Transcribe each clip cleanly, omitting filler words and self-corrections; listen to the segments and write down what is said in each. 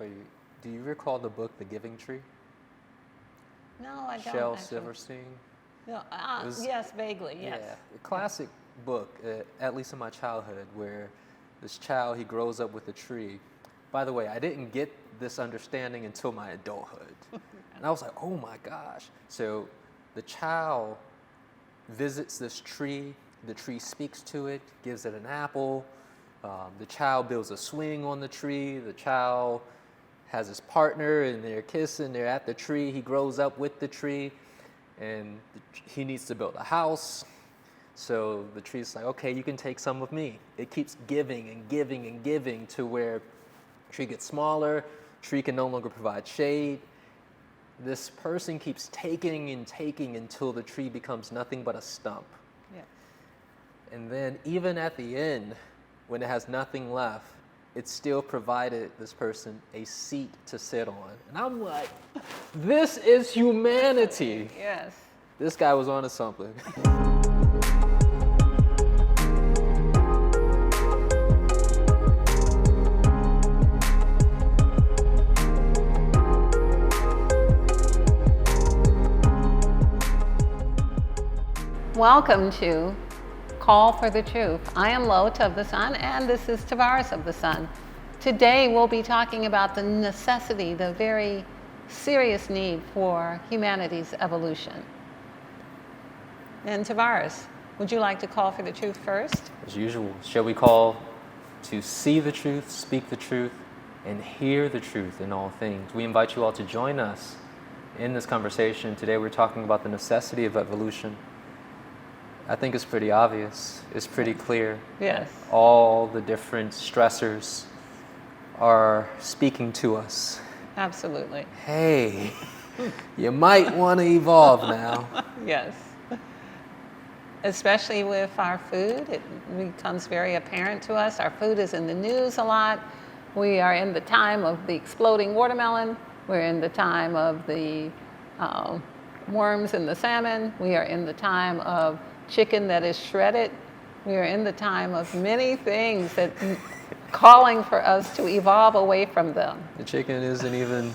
Wait, do you recall the book The Giving Tree? No, I don't. Shel actually. Silverstein? No, yes, vaguely, yes. Yeah, a classic book, at least in my childhood, where this child, he grows up with a tree. By the way, I didn't get this understanding until my adulthood. And I was like, oh my gosh. So the child visits this tree, the tree speaks to it, gives it an apple. The child builds a swing on the tree. The child has his partner and they're kissing, they're at the tree. He grows up with the tree and he needs to build a house. So the tree's like, okay, you can take some of me. It keeps giving and giving and giving to where the tree gets smaller, tree can no longer provide shade. This person keeps taking and taking until the tree becomes nothing but a stump. Yes. And then even at the end, when it has nothing left, it still provided this person a seat to sit on. And I'm like, this is humanity. Yes. This guy was onto something. Welcome to Call for the Truth. I am LaOta of the Sun, and this is Tarvars of the Sun. Today we'll be talking about the necessity, the very serious need for humanity's evolution. And Tarvars, would you like to call for the truth first? As usual, shall we call to see the truth, speak the truth, and hear the truth in all things? We invite you all to join us in this conversation. Today we're talking about the necessity of evolution. I think it's pretty obvious. It's pretty clear. Yes. All the different stressors are speaking to us. Absolutely. Hey, you might want to evolve now. Yes. Especially with our food, it becomes very apparent to us. Our food is in the news a lot. We are in the time of the exploding watermelon. We're in the time of the worms in the salmon. We are in the time of chicken that is shredded. We are in the time of many things that calling for us to evolve away from them. The chicken isn't even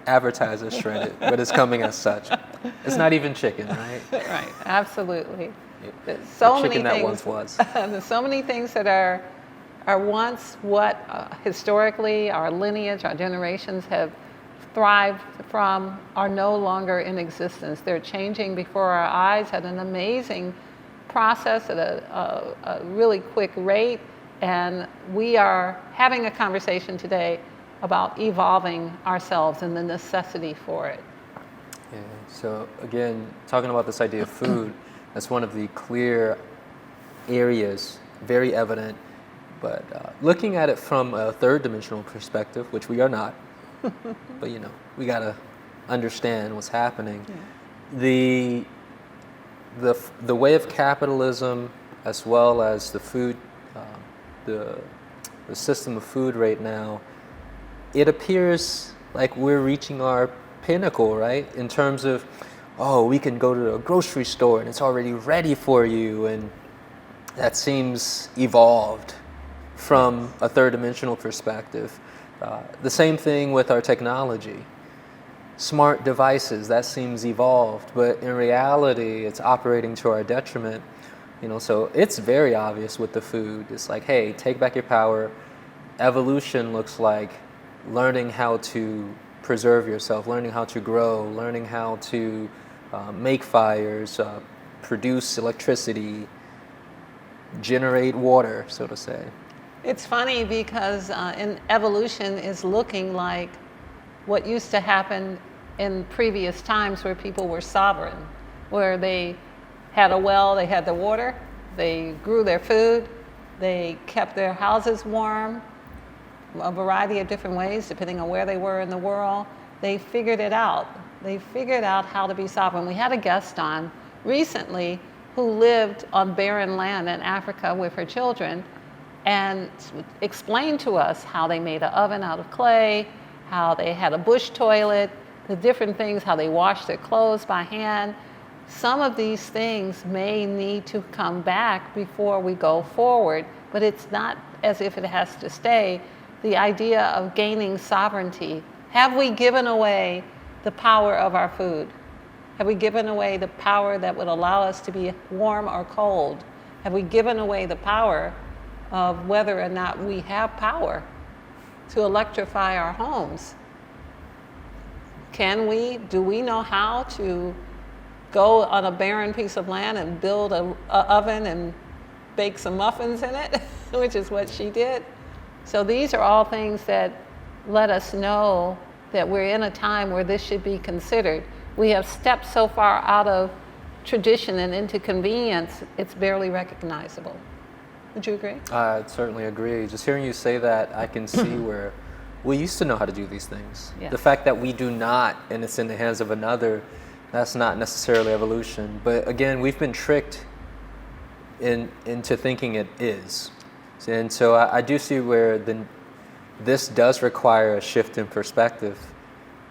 advertised as shredded, but it's coming as such. It's not even chicken, right? Right, absolutely. There's so many chicken that things, once was. There's so many things that are once what historically our lineage, our generations have thrived from are no longer in existence. They're changing before our eyes at an amazing process at a really quick rate. And we are having a conversation today about evolving ourselves and the necessity for it. Yeah, so again, talking about this idea of food, that's one of the clear areas, very evident, but looking at it from a third dimensional perspective, which we are not, but we gotta understand what's happening. Yeah. The way of capitalism, as well as the food, the system of food right now, it appears like we're reaching our pinnacle, right? In terms of, we can go to a grocery store and it's already ready for you, and that seems evolved from a third dimensional perspective. The same thing with our technology. Smart devices, that seems evolved, but in reality, it's operating to our detriment. So it's very obvious with the food. It's like, hey, take back your power. Evolution looks like learning how to preserve yourself, learning how to grow, learning how to make fires, produce electricity, generate water, so to say. It's funny because in evolution is looking like what used to happen in previous times where people were sovereign, where they had a well, they had the water, they grew their food, they kept their houses warm, a variety of different ways depending on where they were in the world. They figured it out. They figured out how to be sovereign. We had a guest on recently who lived on barren land in Africa with her children and explained to us how they made an oven out of clay, how they had a bush toilet, the different things, how they washed their clothes by hand. Some of these things may need to come back before we go forward, but it's not as if it has to stay. the idea of gaining sovereignty. Have we given away the power of our food? Have we given away the power that would allow us to be warm or cold? Have we given away the power of whether or not we have power to electrify our homes? Do we know how to go on a barren piece of land and build a oven and bake some muffins in it, which is what she did? So these are all things that let us know that we're in a time where this should be considered. We have stepped so far out of tradition and into convenience, it's barely recognizable. Would you agree? I certainly agree. Just hearing you say that, I can see where we used to know how to do these things. Yes. The fact that we do not, and it's in the hands of another, that's not necessarily evolution. But again, we've been tricked into thinking it is. And so I do see where this does require a shift in perspective.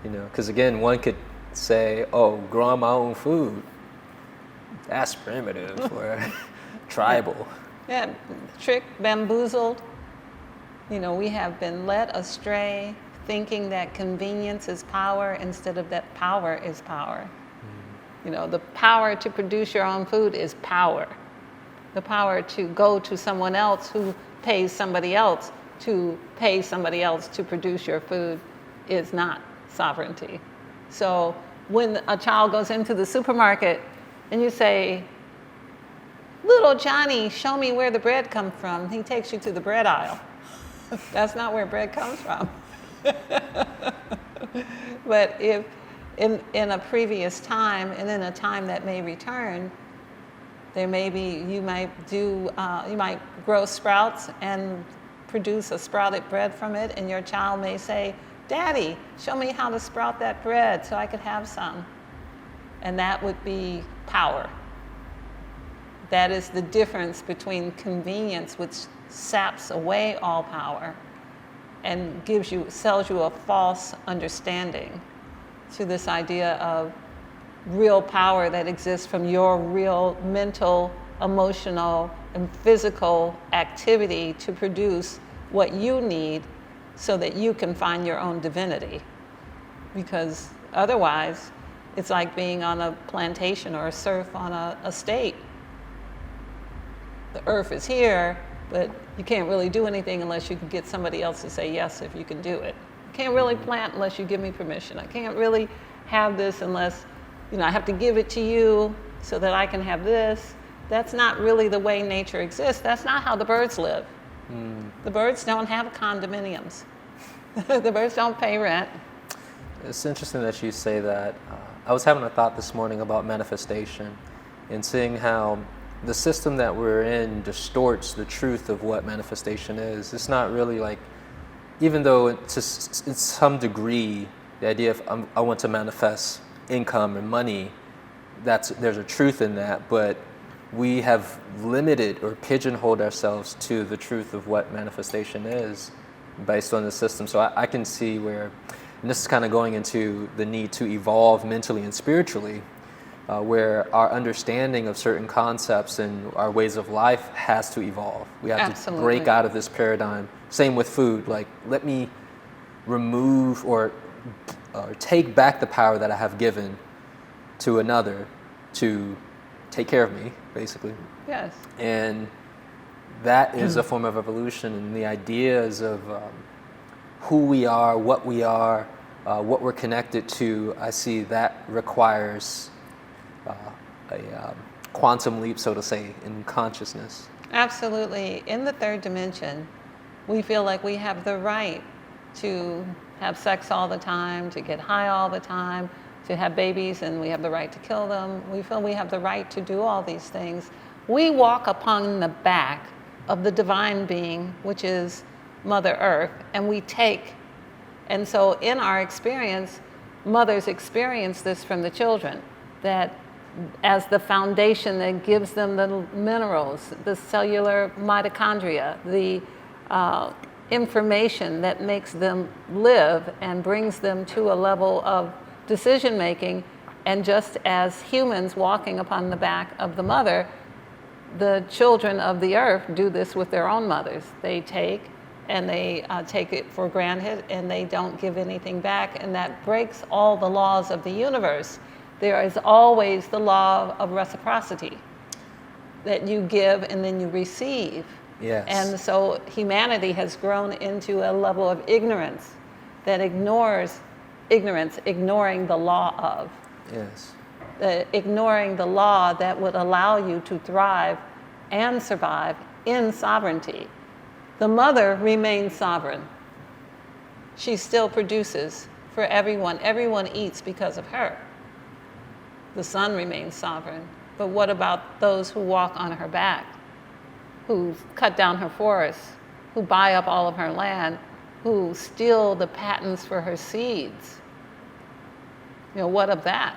Because again, one could say, oh, growing my own food, that's primitive or tribal. Yeah, tricked, bamboozled. We have been led astray thinking that convenience is power instead of that power is power. The power to produce your own food is power. The power to go to someone else who pays somebody else to pay somebody else to produce your food is not sovereignty. So when a child goes into the supermarket and you say, little Johnny, show me where the bread comes from, he takes you to the bread aisle. That's not where bread comes from. But if in a previous time and in a time that may return, there may be, you might grow sprouts and produce a sprouted bread from it, and your child may say, Daddy, show me how to sprout that bread so I could have some. And that would be power. That is the difference between convenience, which saps away all power and sells you a false understanding, to this idea of real power that exists from your real mental, emotional, and physical activity to produce what you need so that you can find your own divinity. Because otherwise, it's like being on a plantation or a serf on a estate. The earth is here, but you can't really do anything unless you can get somebody else to say yes if you can do it. I can't really plant unless you give me permission. I can't really have this unless, I have to give it to you so that I can have this. That's not really the way nature exists. That's not how the birds live. The birds don't have condominiums. The birds don't pay rent. It's interesting that you say that. I was having a thought this morning about manifestation and seeing how the system that we're in distorts the truth of what manifestation is. It's not really like, even though to some degree, the idea of I want to manifest income and money, there's a truth in that, but we have limited or pigeonholed ourselves to the truth of what manifestation is based on the system. So I can see where, and this is kind of going into the need to evolve mentally and spiritually, where our understanding of certain concepts and our ways of life has to evolve. We have Absolutely. to break out of this paradigm. Same with food. Like, let me remove or take back the power that I have given to another to take care of me, basically. Yes. And that is a form of evolution, and the ideas of who we are, what we're connected to, I see that requires a quantum leap, so to say, in consciousness. Absolutely. In the third dimension, we feel like we have the right to have sex all the time, to get high all the time, to have babies, and we have the right to kill them. We feel we have the right to do all these things. We walk upon the back of the divine being, which is Mother Earth, and we take. And so in our experience, mothers experience this from the children, that as the foundation that gives them the minerals, the cellular mitochondria, the information that makes them live and brings them to a level of decision making. And just as humans walking upon the back of the mother, the children of the earth do this with their own mothers. They take and they take it for granted, and they don't give anything back, and that breaks all the laws of the universe. There is always the law of reciprocity, that you give and then you receive. Yes. And so humanity has grown into a level of ignorance that ignores ignorance, ignoring the law of. Yes. Ignoring the law that would allow you to thrive and survive in sovereignty. The mother remains sovereign. She still produces for everyone. Everyone eats because of her. The son remains sovereign. But what about those who walk on her back, who cut down her forests, who buy up all of her land, who steal the patents for her seeds? What of that?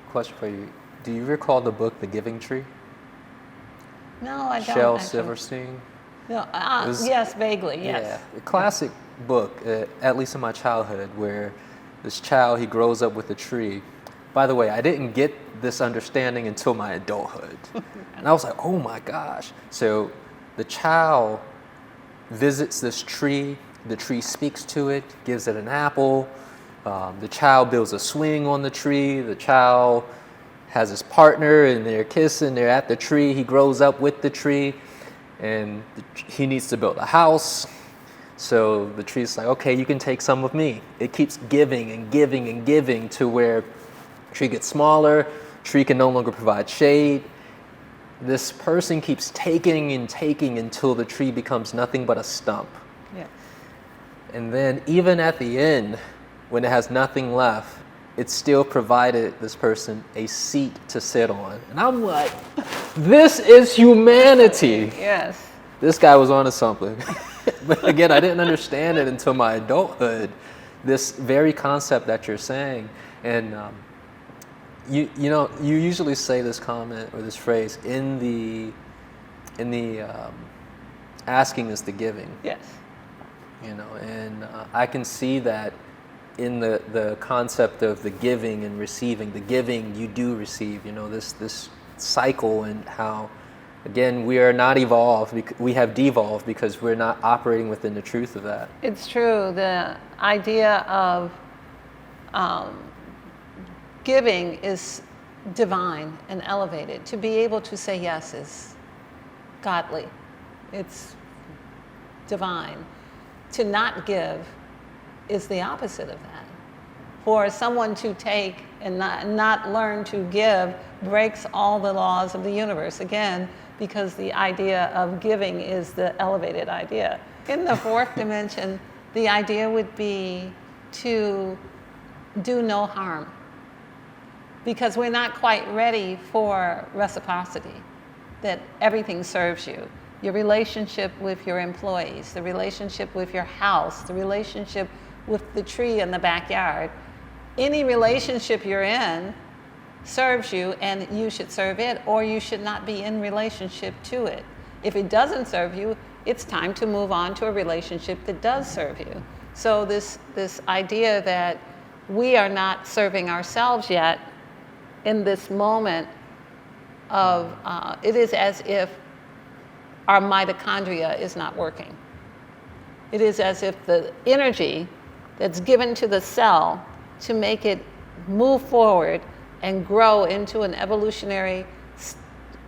Question for you. Do you recall the book, The Giving Tree? No, I don't. Shel actually. Silverstein? No, yes, vaguely, yes. Yeah, a classic book, at least in my childhood, where this child, he grows up with a tree. By the way, I didn't get this understanding until my adulthood. And I was like, oh my gosh. So the child visits this tree, the tree speaks to it, gives it an apple. The child builds a swing on the tree. The child has his partner and they're kissing, they're at the tree. He grows up with the tree and he needs to build a house. So the tree's like, okay, you can take some of me. It keeps giving and giving and giving to where tree gets smaller, tree can no longer provide shade. This person keeps taking and taking until the tree becomes nothing but a stump. Yes. And then even at the end, when it has nothing left, it still provided this person a seat to sit on. And I'm like, this is humanity. Yes. This guy was onto something. But again, I didn't understand it until my adulthood, this very concept that you're saying. And you usually say this comment or this phrase, in the asking is the giving. Yes. And I can see that in the concept of the giving and receiving. The giving, you do receive, this cycle, and how, again, we are not evolved, we have devolved because we're not operating within the truth of that. It's true. The idea of giving is divine and elevated. To be able to say yes is godly. It's divine. To not give is the opposite of that. For someone to take and not learn to give breaks all the laws of the universe, again, because the idea of giving is the elevated idea. In the fourth dimension, the idea would be to do no harm, because we're not quite ready for reciprocity, that everything serves you. Your relationship with your employees, the relationship with your house, the relationship with the tree in the backyard. Any relationship you're in serves you, and you should serve it, or you should not be in relationship to it. If it doesn't serve you, it's time to move on to a relationship that does serve you. So this idea that we are not serving ourselves yet in this moment of, it is as if our mitochondria is not working. It is as if the energy that's given to the cell to make it move forward and grow into an evolutionary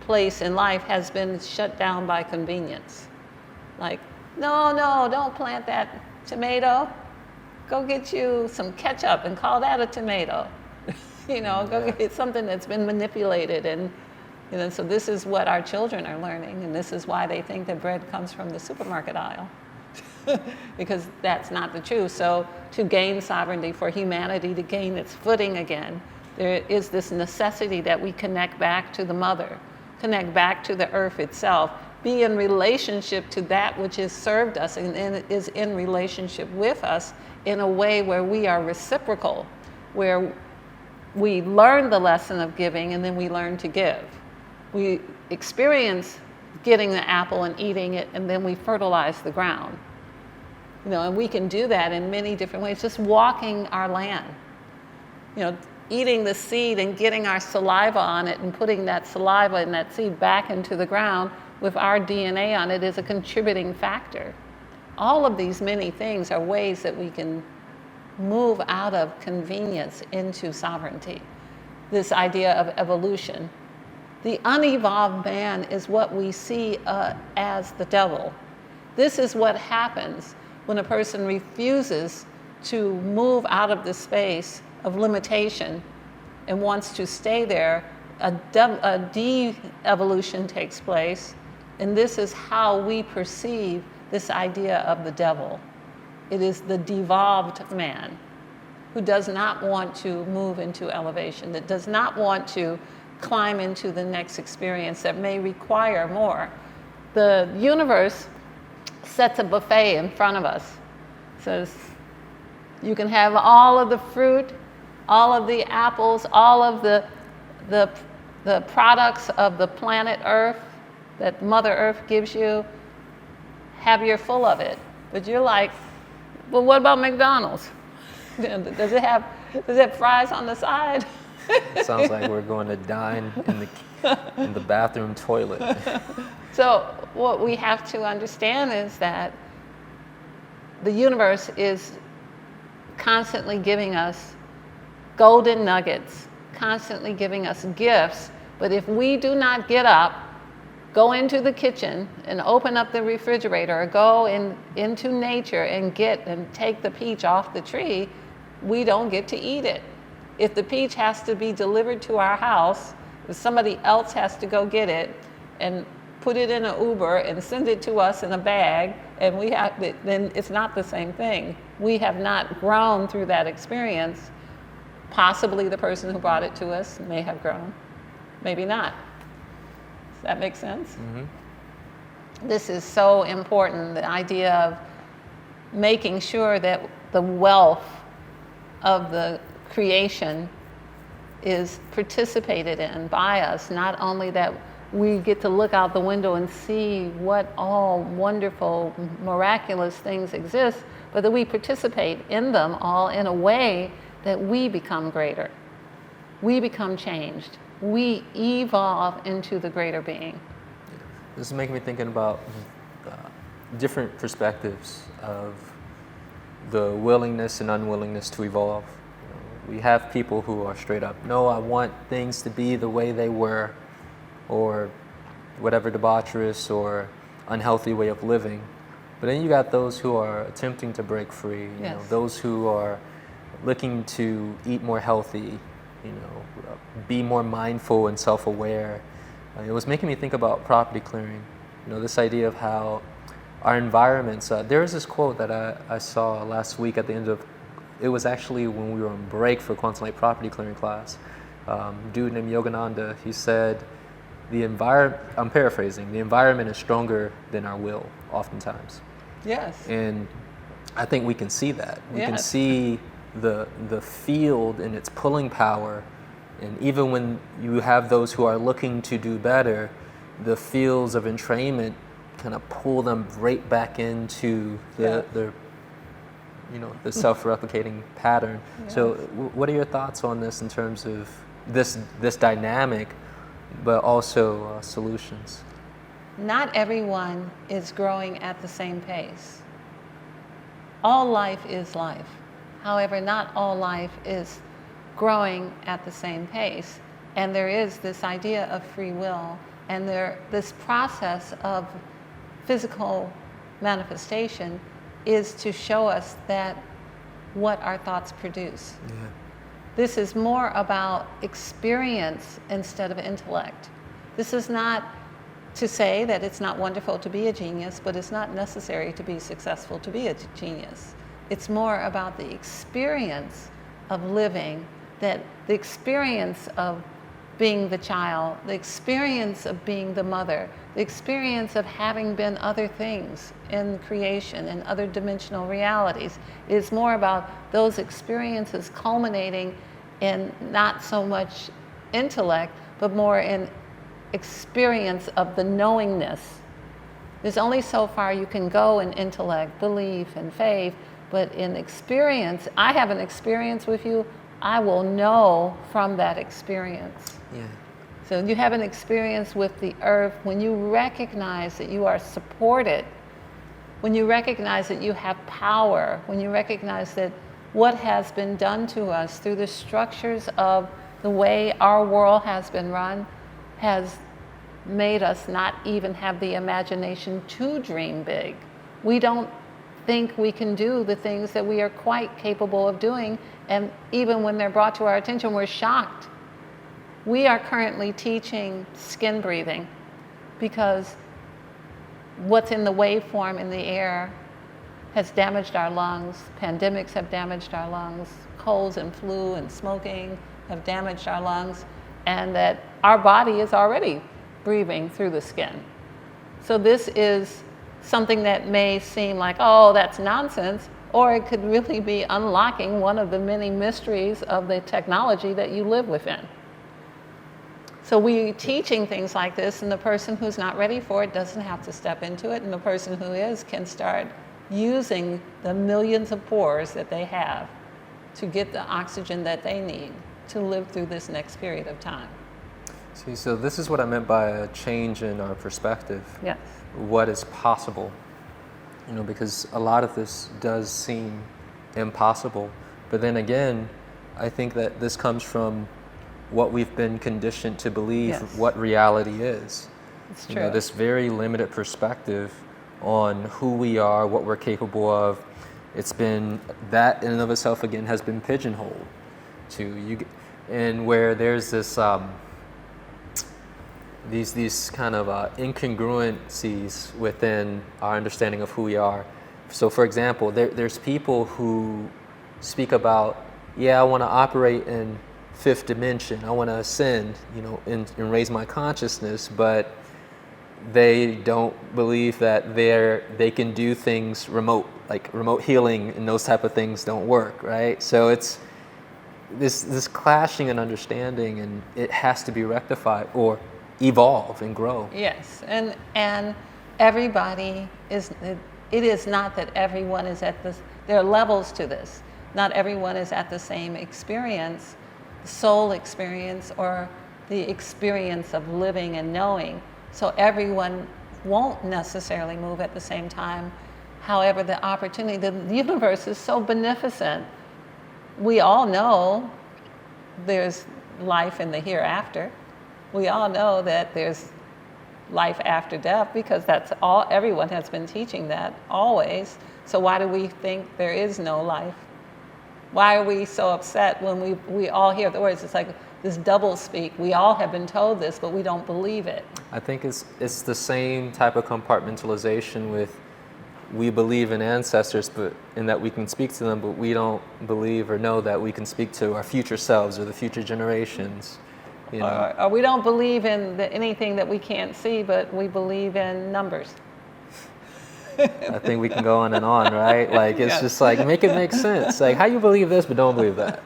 place in life has been shut down by convenience. Like, no, don't plant that tomato. Go get you some ketchup and call that a tomato. Go get something that's been manipulated. And so this is what our children are learning, and this is why they think that bread comes from the supermarket aisle. Because that's not the truth. So to gain sovereignty, for humanity to gain its footing again, there is this necessity that we connect back to the mother, connect back to the earth itself, be in relationship to that which has served us and is in relationship with us in a way where we are reciprocal, where we learn the lesson of giving and then we learn to give. We experience getting the apple and eating it, and then we fertilize the ground. And we can do that in many different ways, just walking our land. Eating the seed and getting our saliva on it and putting that saliva and that seed back into the ground with our DNA on it is a contributing factor. All of these many things are ways that we can move out of convenience into sovereignty. This idea of evolution. The unevolved man is what we see as the devil. This is what happens when a person refuses to move out of the space of limitation and wants to stay there. A de-evolution takes place, and this is how we perceive this idea of the devil. It is the devolved man who does not want to move into elevation, that does not want to climb into the next experience that may require more. The universe sets a buffet in front of us. Says, you can have all of the fruit, all of the apples, all of the products of the planet Earth that Mother Earth gives you. Have your full of it. But you're like, well, what about McDonald's? Does it have fries on the side? It sounds like we're going to dine in the bathroom toilet. So what we have to understand is that the universe is constantly giving us golden nuggets, constantly giving us gifts. But if we do not get up, go into the kitchen and open up the refrigerator, or go into nature and take the peach off the tree, we don't get to eat it. If the peach has to be delivered to our house, if somebody else has to go get it and put it in an Uber and send it to us in a bag, and then it's not the same thing. We have not grown through that experience. Possibly the person who brought it to us may have grown, maybe not. Does that make sense? Mm-hmm. This is so important, the idea of making sure that the wealth of the creation is participated in by us, not only that we get to look out the window and see what all wonderful, miraculous things exist, but that we participate in them all in a way that we become greater. We become changed. We evolve into the greater being. This is making me thinking about different perspectives of the willingness and unwillingness to evolve. We have people who are straight up, no, I want things to be the way they were, or whatever debaucherous or unhealthy way of living. But then you got those who are attempting to break free, those who are looking to eat more healthy, be more mindful and self-aware. It was making me think about property clearing, this idea of how our environments, there was this quote that I saw last week at the end of, it was actually when we were on break for Quantum Light property clearing class. Dude named Yogananda, he said, I'm paraphrasing, the environment is stronger than our will, oftentimes. Yes. And I think we can see that. We yes. can see the field and its pulling power. And even when you have those who are looking to do better, the fields of entrainment kind of pull them right back into the self-replicating pattern. Yes. So what are your thoughts on this in terms of this dynamic, but also solutions? Not everyone is growing at the same pace. All life is life. However, not all life is growing at the same pace. And there is this idea of free will, and this process of physical manifestation is to show us that what our thoughts produce. Yeah. This is more about experience instead of intellect. This is not to say that it's not wonderful to be a genius, but it's not necessary to be successful to be a genius. It's more about the experience of living, that the experience of being the child, the experience of being the mother, the experience of having been other things in creation and other dimensional realities. Is more about those experiences culminating in not so much intellect, but more in experience of the knowingness. There's only so far you can go in intellect, belief, and faith, but in experience, I have an experience with you, I will know from that experience. Yeah. So you have an experience with the earth when you recognize that you are supported when you recognize that you have power, when you recognize that what has been done to us through the structures of the way our world has been run has made us not even have the imagination to dream big. We don't think we can do the things that we are quite capable of doing, and even when they're brought to our attention, we're shocked. We are currently teaching skin breathing because what's in the waveform in the air has damaged our lungs. Pandemics have damaged our lungs. Colds and flu and smoking have damaged our lungs, and that our body is already breathing through the skin. So this is something that may seem like, oh, that's nonsense, or it could really be unlocking one of the many mysteries of the technology that you live within. So we're teaching things like this, and the person who's not ready for it doesn't have to step into it, and the person who is can start using the millions of pores that they have to get the oxygen that they need to live through this next period of time. See, so this is what I meant by a change in our perspective. Yes. What is possible, because a lot of this does seem impossible. But then again, I think that this comes from what we've been conditioned to believe. Yes. What reality is. It's true. This very limited perspective on who we are, what we're capable of. It's been, that in and of itself again has been pigeonholed to you, and where there's this these kind of incongruencies within our understanding of who we are. So for example, there's people who speak about, I want to operate in fifth dimension, I want to ascend, and raise my consciousness, but they don't believe that they can do things remote, like remote healing and those type of things don't work, right? So it's this clashing in understanding, and it has to be rectified or evolve and grow. Yes, and everybody is, it is not that everyone is at this, there are levels to this. Not everyone is at the same experience, soul experience, or the experience of living and knowing. So everyone won't necessarily move at the same time. However, the opportunity, the universe is so beneficent. We all know there's life in the hereafter. We all know that there's life after death because that's all, everyone has been teaching that always. So why do we think there is no life? Why are we so upset when we all hear the words? It's like this double speak. We all have been told this, but we don't believe it. I think it's the same type of compartmentalization with, we believe in ancestors, but in that we can speak to them, but we don't believe or know that we can speak to our future selves or the future generations. Or we don't believe in anything that we can't see, but we believe in numbers. I think we can go on and on, right? Like, it's just like, make it make sense. Like, how you believe this, but don't believe that?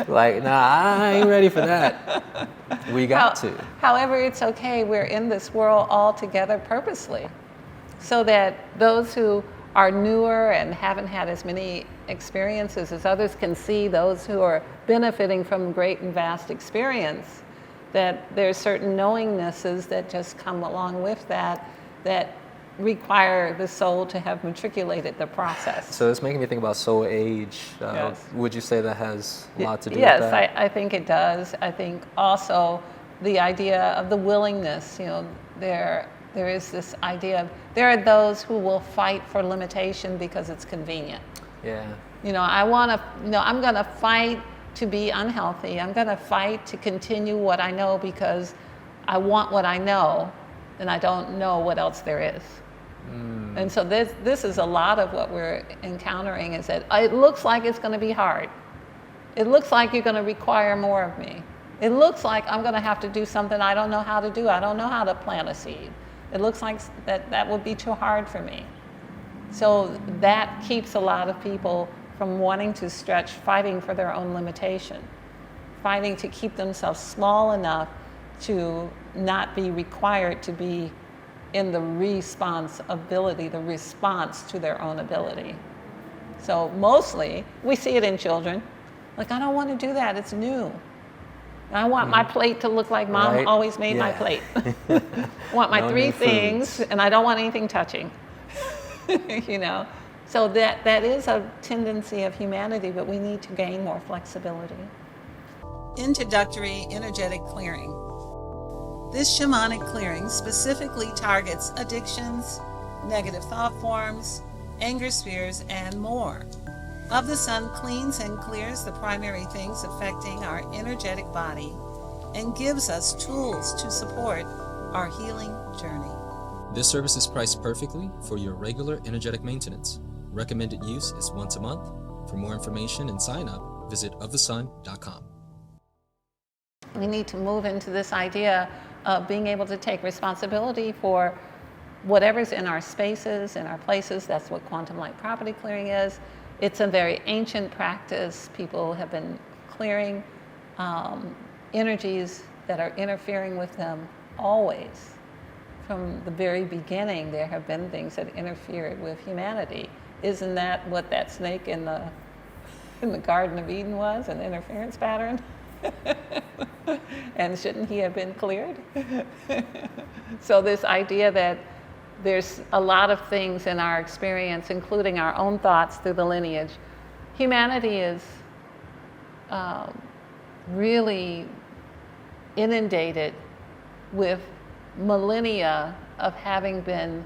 Like, nah, I ain't ready for that. We got to. However, it's okay. We're in this world all together purposely, so that those who are newer and haven't had as many experiences as others can see those who are benefiting from great and vast experience, that there's certain knowingnesses that just come along with that require the soul to have matriculated the process. So it's making me think about soul age. Yes. Would you say that has a lot to do with that? Yes, I think it does. I think also the idea of the willingness, there is this idea of, there are those who will fight for limitation because it's convenient. Yeah. I'm going to fight to be unhealthy. I'm going to fight to continue what I know because I want what I know, and I don't know what else there is. And so this is a lot of what we're encountering, is that it looks like it's going to be hard. It looks like you're going to require more of me. It looks like I'm going to have to do something I don't know how to do. I don't know how to plant a seed. It looks like that would be too hard for me. So that keeps a lot of people from wanting to stretch, fighting for their own limitation, fighting to keep themselves small enough to not be required to be in the responsibility, the response to their own ability. So mostly, we see it in children. Like, I don't want to do that, it's new. I want my plate to look like Mom always made my plate. I want my No 3 new things, foods. and I don't want anything touching. you know. So that is a tendency of humanity, but we need to gain more flexibility. Introductory energetic clearing. This shamanic clearing specifically targets addictions, negative thought forms, anger spheres, and more. Of the Sun cleans and clears the primary things affecting our energetic body and gives us tools to support our healing journey. This service is priced perfectly for your regular energetic maintenance. Recommended use is once a month. For more information and sign up, visit ofthesun.com. We need to move into this idea of being able to take responsibility for whatever's in our spaces, in our places. That's what quantum light property clearing is. It's a very ancient practice. People have been clearing energies that are interfering with them always. From the very beginning, there have been things that interfered with humanity. Isn't that what that snake in the Garden of Eden was, an interference pattern? And shouldn't he have been cleared? So this idea that there's a lot of things in our experience, including our own thoughts through the lineage. Humanity is really inundated with millennia of having been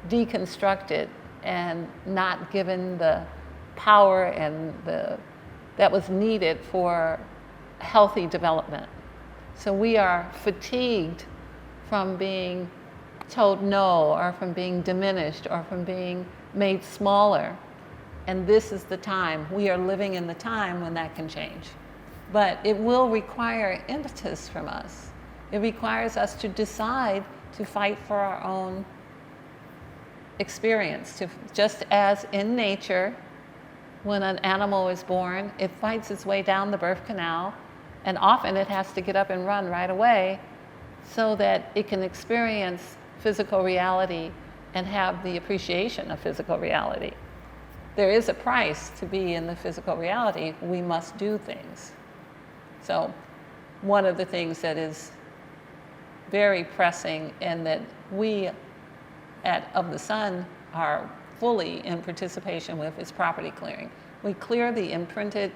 deconstructed and not given the power and that was needed for healthy development. So we are fatigued from being told no, or from being diminished, or from being made smaller. And this is the time. We are living in the time when that can change. But it will require impetus from us. It requires us to decide to fight for our own experience. Just as in nature, when an animal is born, it fights its way down the birth canal, and often it has to get up and run right away so that it can experience physical reality and have the appreciation of physical reality. There is a price to be in the physical reality. We must do things. So one of the things that is very pressing and that we at Of the Sun are fully in participation with is property clearing. We clear the imprinted,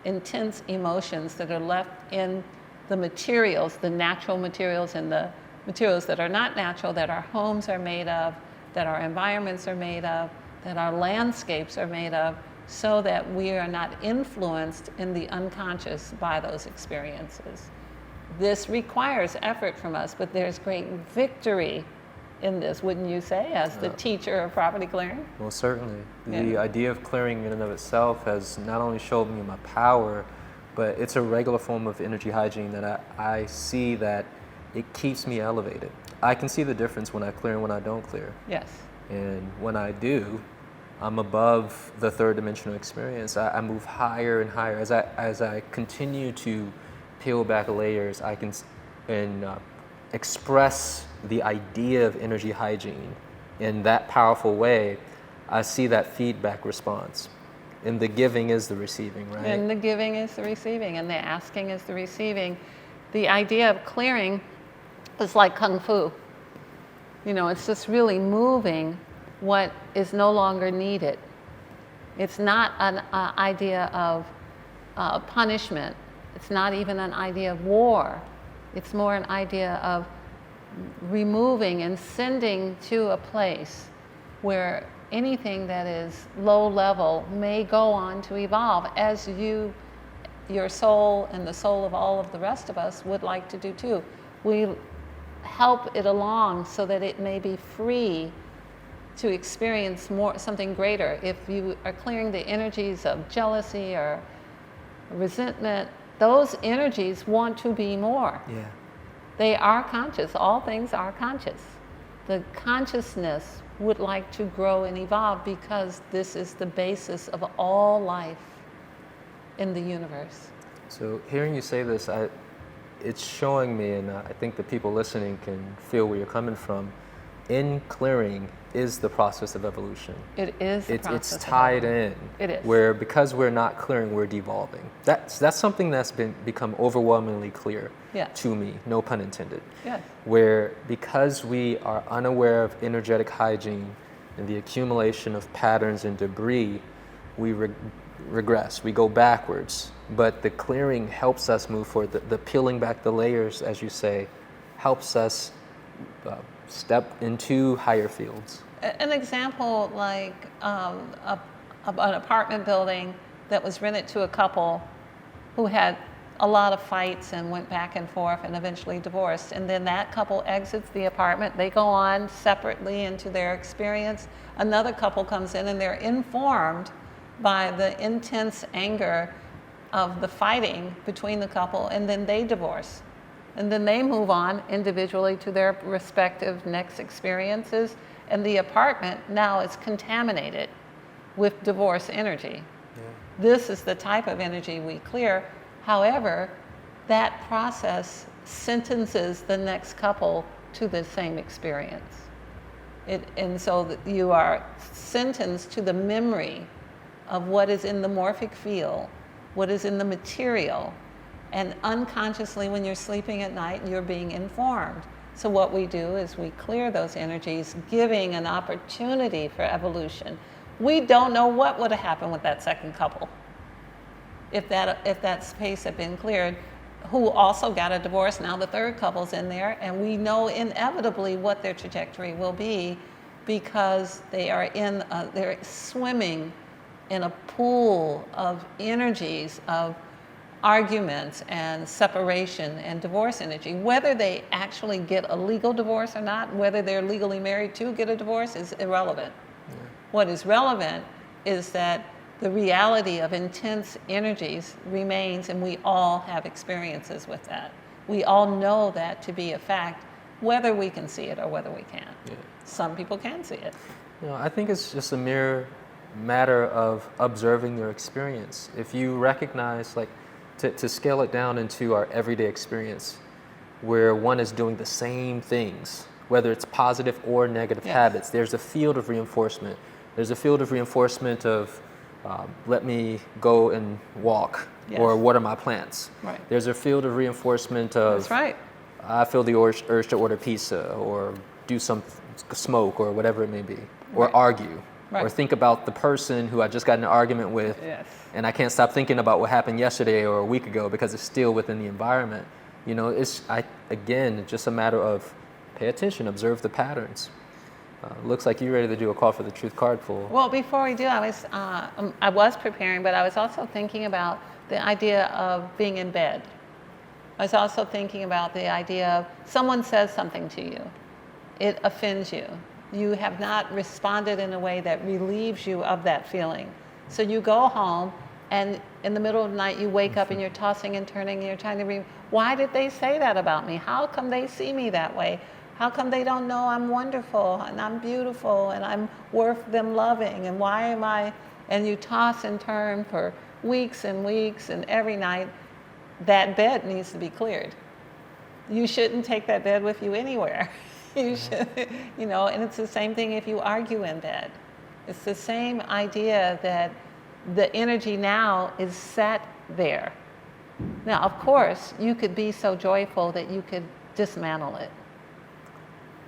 intense emotions that are left in the materials, the natural materials and the materials that are not natural, that our homes are made of, that our environments are made of, that our landscapes are made of, so that we are not influenced in the unconscious by those experiences. This requires effort from us, but there's great victory in this, wouldn't you say, as the teacher of property clearing? Well, certainly. The idea of clearing in and of itself has not only showed me my power, but it's a regular form of energy hygiene that I see that it keeps me elevated. I can see the difference when I clear and when I don't clear. Yes. And when I do, I'm above the third dimensional experience. I move higher and higher. As I continue to peel back layers, I can express the idea of energy hygiene in that powerful way. I see that feedback response. And the giving is the receiving, right? And the giving is the receiving, and the asking is the receiving. The idea of clearing is like Kung Fu. You know, it's just really moving what is no longer needed. It's not an idea of punishment. It's not even an idea of war. It's more an idea of removing and sending to a place where anything that is low level may go on to evolve, as your soul and the soul of all of the rest of us would like to do too. We help it along so that it may be free to experience something greater. If you are clearing the energies of jealousy or resentment, those energies want to be more. Yeah. They are conscious. All things are conscious. The consciousness would like to grow and evolve because this is the basis of all life in the universe. So hearing you say this, it's showing me, and I think the people listening can feel where you're coming from, in clearing is the process of evolution. It is the process. It's tied in. It is. Where because we're not clearing, we're devolving. That's something that's become overwhelmingly clear to me, no pun intended. Yes. Where because we are unaware of energetic hygiene, and the accumulation of patterns and debris, we regress, we go backwards. But the clearing helps us move forward. The peeling back the layers, as you say, helps us step into higher fields. An example like an apartment building that was rented to a couple who had a lot of fights and went back and forth and eventually divorced. And then that couple exits the apartment. They go on separately into their experience. Another couple comes in and they're informed by the intense anger of the fighting between the couple, and then they divorce. And then they move on individually to their respective next experiences. And the apartment now is contaminated with divorce energy. Yeah. This is the type of energy we clear. However, that process sentences the next couple to the same experience. And so you are sentenced to the memory of what is in the morphic field, what is in the material, and unconsciously when you're sleeping at night, you're being informed. So what we do is we clear those energies, giving an opportunity for evolution. We don't know what would have happened with that second couple if that space had been cleared, who also got a divorce. Now the third couple's in there, and we know inevitably what their trajectory will be because they're swimming in a pool of energies of arguments and separation and divorce energy. Whether they actually get a legal divorce or not, whether they're legally married to get a divorce is irrelevant. Yeah. What is relevant is that the reality of intense energies remains, and we all have experiences with that. We all know that to be a fact, whether we can see it or whether we can't. Yeah. Some people can see it. I think it's just a mere matter of observing your experience. If you recognize, to scale it down into our everyday experience, where one is doing the same things, whether it's positive or negative habits, there's a field of reinforcement. There's a field of reinforcement of let me go and walk, or water my plants. Right. There's a field of reinforcement of that's right. I feel the urge to order pizza or do some smoke or whatever it may be, or argue. Right. Or think about the person who I just got in an argument with, and I can't stop thinking about what happened yesterday or a week ago because it's still within the environment. It's just a matter of pay attention, observe the patterns. Looks like you're ready to do a call for the truth card pull. Well, before we do, I was preparing, but I was also thinking about the idea of being in bed. I was also thinking about the idea of someone says something to you, it offends you. You have not responded in a way that relieves you of that feeling. So you go home, and in the middle of the night, you wake up and you're tossing and turning, and you're trying to read, why did they say that about me? How come they see me that way? How come they don't know I'm wonderful and I'm beautiful and I'm worth them loving? And why am I? And you toss and turn for weeks and weeks, and every night, that bed needs to be cleared. You shouldn't take that bed with you anywhere. You should, and it's the same thing if you argue in bed. It's the same idea that the energy now is set there. Now, of course, you could be so joyful that you could dismantle it.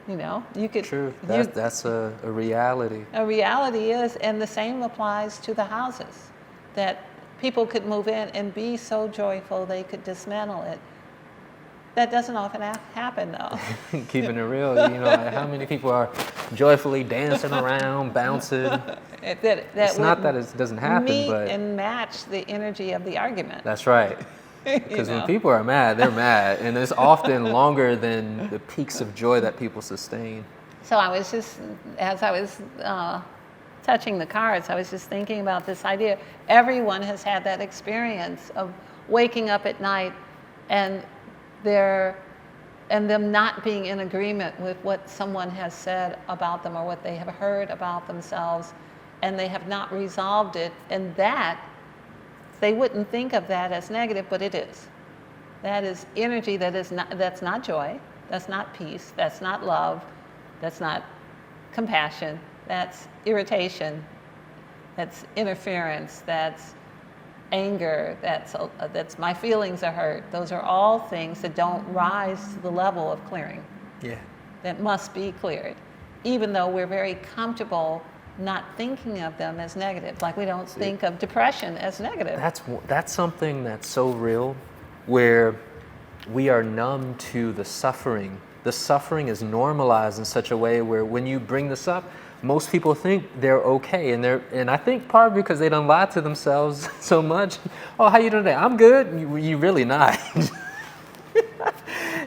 You could. True. That's a reality. A reality is, and the same applies to the houses, that people could move in and be so joyful they could dismantle it. That doesn't often happen, though. Keeping it real, how many people are joyfully dancing around, bouncing? It's not that it doesn't happen, but and match the energy of the argument. That's right. Because when people are mad, they're mad, and it's often longer than the peaks of joy that people sustain. So I was just, as I was touching the cards, I was just thinking about this idea. Everyone has had that experience of waking up at night and them not being in agreement with what someone has said about them or what they have heard about themselves, and they have not resolved it, and that they wouldn't think of that as negative, but it is. That is energy that's not joy, that's not peace, that's not love, that's not compassion, that's irritation, that's interference, that's anger, that's my feelings are hurt. Those are all things that don't rise to the level of clearing. Yeah. That must be cleared. even though we're very comfortable not thinking of them as negative. Like we don't think of depression as negative. That's something that's so real, where we are numb to the suffering. The suffering is normalized in such a way where when you bring this up, most people think they're okay, and I think partly because they done lied to themselves so much. Oh, how you doing today? I'm good. You really not.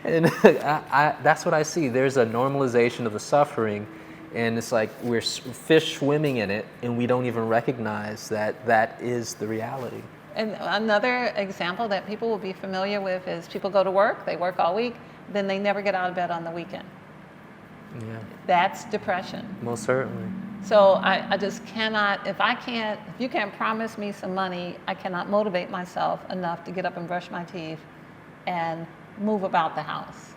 And that's what I see. There's a normalization of the suffering, and it's like we're fish swimming in it, and we don't even recognize that that is the reality. And another example that people will be familiar with is people go to work, they work all week, then they never get out of bed on the weekend. Yeah, That's depression. most certainly. So I just cannot, if you can't promise me some money, I cannot motivate myself enough to get up and brush my teeth and move about the house.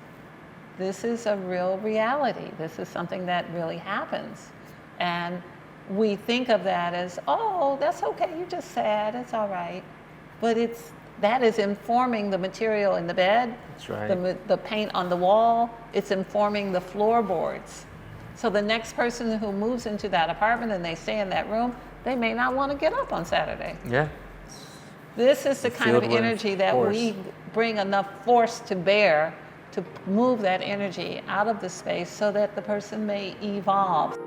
This is a real reality. This is something that really happens. And we think of that as, oh, that's okay, you're just sad, it's all right. But that is informing the material in the bed, That's right. the paint on the wall, it's informing the floorboards. So the next person who moves into that apartment and they stay in that room, they may not want to get up on Saturday. Yeah. This is the kind of energy that we bring enough force to bear to move that energy out of the space so that the person may evolve.